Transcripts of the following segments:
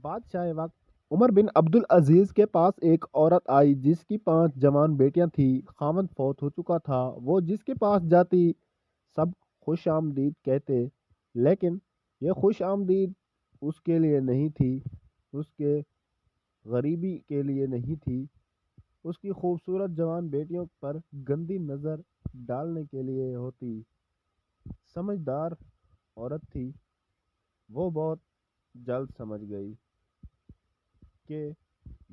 بادشاہ وقت عمر بن عبد العزیز کے پاس ایک عورت آئی جس کی 5 جوان بیٹیاں تھیں۔ خاوند فوت ہو چکا تھا۔ وہ جس کے پاس جاتی سب خوش آمدید کہتے، لیکن یہ خوش آمدید اس کے لیے نہیں تھی، اس کے غریبی کے لیے نہیں تھی، اس کی خوبصورت جوان بیٹیوں پر گندی نظر ڈالنے کے لیے ہوتی۔ سمجھدار عورت تھی، وہ بہت جلد سمجھ گئی کہ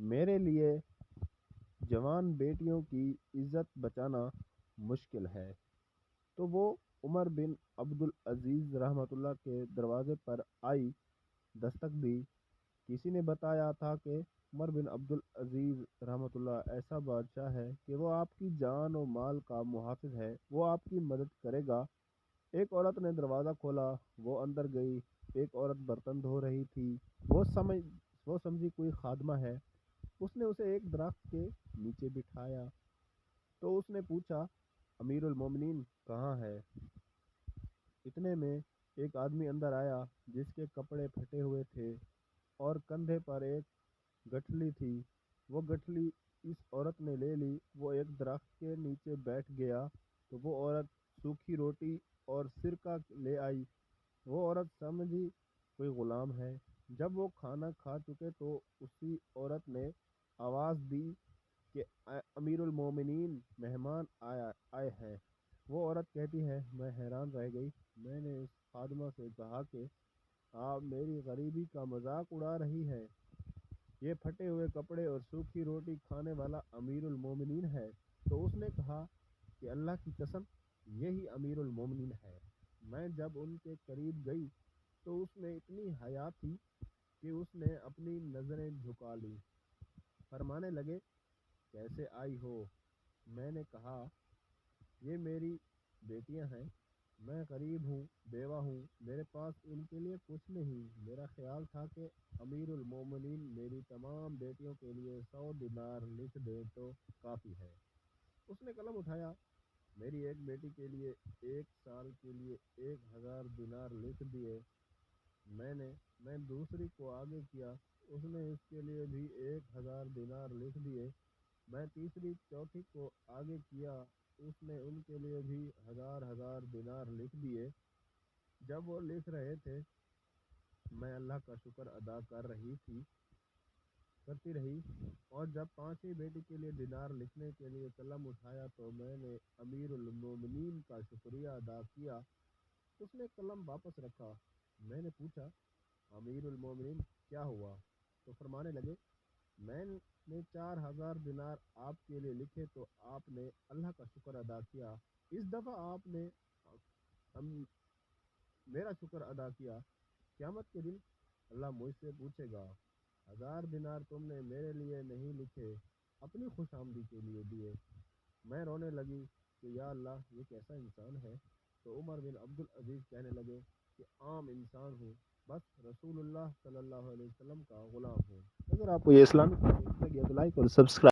میرے لیے جوان بیٹیوں کی عزت بچانا مشکل ہے، تو وہ عمر بن عبد العزیز رحمۃ اللہ کے دروازے پر آئی، دستک دی۔ کسی نے بتایا تھا کہ عمر بن عبد العزیز رحمۃ اللہ ایسا بادشاہ ہے کہ وہ آپ کی جان و مال کا محافظ ہے، وہ آپ کی مدد کرے گا۔ ایک عورت نے دروازہ کھولا، وہ اندر گئی۔ ایک عورت برتن دھو رہی تھی، وہ سمجھی کوئی خادمہ ہے۔ اس نے اسے ایک درخت کے نیچے بٹھایا تو اس نے پوچھا، امیر المومنین کہاں ہے؟ اتنے میں ایک آدمی اندر آیا جس کے کپڑے پھٹے ہوئے تھے اور کندھے پر ایک گٹھلی تھی۔ وہ گٹھلی اس عورت نے لے لی۔ وہ ایک درخت کے نیچے بیٹھ گیا تو وہ عورت سوکھی روٹی اور سرکہ لے آئی۔ وہ عورت سمجھی کوئی غلام ہے۔ جب وہ کھانا کھا چکے تو اسی عورت نے آواز دی کہ امیر المومنین مہمان آئے ہیں۔ وہ عورت کہتی ہے، میں حیران رہ گئی۔ میں نے اس خادمہ سے کہا کہ آپ میری غریبی کا مذاق اڑا رہی ہیں، یہ پھٹے ہوئے کپڑے اور سوکھی روٹی کھانے والا امیر المومنین ہے، تو اس نے کہا کہ اللہ کی قسم یہی امیر المومنین ہے۔ میں جب ان کے قریب گئی تو اس میں اتنی حیا تھی کہ اس نے اپنی نظریں جھکا لی۔ فرمانے لگے، کیسے آئی ہو؟ میں نے کہا، یہ میری بیٹیاں ہیں، میں غریب ہوں، بیوہ ہوں، میرے پاس ان کے لیے کچھ نہیں۔ میرا خیال تھا کہ امیر المومنین میری تمام بیٹیوں کے لیے 100 دینار لکھ دیں تو کافی ہے۔ اس نے قلم اٹھایا، میری ایک بیٹی کے لیے 1 سال کے لیے 1000 دینار لکھ دیے۔ میں دوسری کو آگے کیا، اس نے اس کے لیے بھی 1000 دینار لکھ دیے۔ میں تیسری چوتھی کو آگے کیا، اس نے ان کے لیے بھی 1000 دینار لکھ دیے۔ جب وہ لکھ رہے تھے میں اللہ کا شکر ادا کرتی رہی، اور جب 5ویں بیٹی کے لیے دینار لکھنے کے لیے قلم اٹھایا تو میں نے امیر المومنین کا شکریہ ادا کیا۔ اس نے قلم واپس رکھا۔ میں نے پوچھا، امیر المومنین کیا ہوا؟ تو فرمانے لگے، میں نے 4000 دینار آپ کے لیے لکھے تو آپ نے اللہ کا شکر ادا کیا۔ اس دفعہ آپ نے میرا شکر ادا کیا۔ قیامت کے دن اللہ مجھ سے پوچھے گا، 1000 دینار تم نے میرے لیے نہیں لکھے، اپنی خوش آمدی کے لیے دیے۔ میں رونے لگی کہ یا اللہ، یہ کیسا انسان ہے؟ تو عمر بن عبد العزیز کہنے لگے کہ عام انسان ہوں، بس رسول اللہ صلی اللہ علیہ وسلم کا غلام ہوں۔ اگر آپ کو یہ اسلامی لگے تو لائک اور سبسکرائب